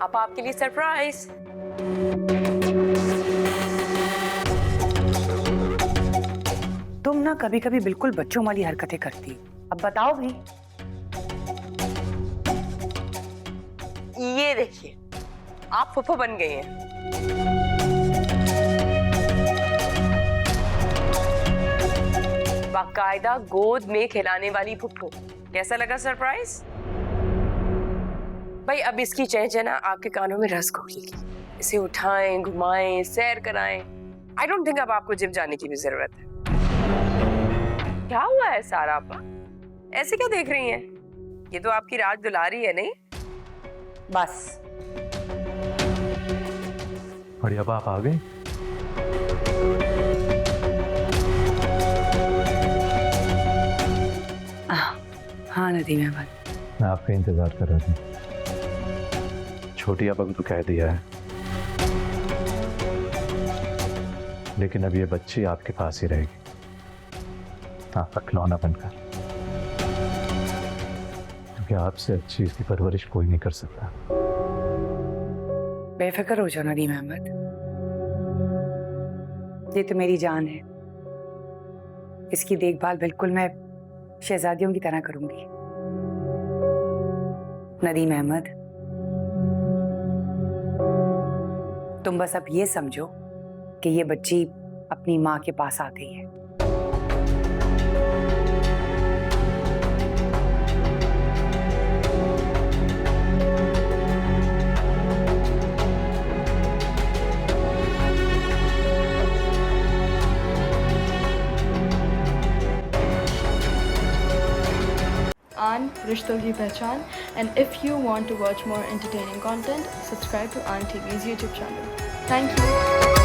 अब आपके लिए सरप्राइज। तुम ना कभी कभी बिल्कुल बच्चों वाली हरकतें करती हो। अब बताओ भी। ये देखिए, आप फुफ्फो बन गए हैं। बाकायदा गोद में खिलाने वाली फुफ्फो। कैसा लगा सरप्राइज? भाई अब इसकी चहचना आपके कानों में रस घोलेगी। इसे उठाएं, घुमाएं, सैर कराएं। आई डोंट थिंक अब आपको जिम जाने की भी जरूरत है। क्या हुआ है सारा आपा? ऐसे क्या देख रही हैं? ये तो आपकी राज दुलारी है, नहीं? बस बढ़िया, आप आ गए। हाँ नदीम अहमद, मैं आपका इंतजार कर रहा था। छोटी अब तो कह दिया है, लेकिन अब ये बच्ची आपके पास ही रहेगी, आपका खिलौना बनकर, क्योंकि आपसे अच्छी इसकी परवरिश कोई नहीं कर सकता। बेफिक्र हो जाओ नदीम अहमद, ये तो मेरी जान है। इसकी देखभाल बिल्कुल मैं शहजादियों की तरह करूंगी। नदीम अहमद, तुम बस अब ये समझो कि ये बच्ची अपनी माँ के पास आ गई है। Aan Rishtoi Ki Pehchan, and if you want to watch more entertaining content, subscribe to Aan TV's YouTube channel. Thank you.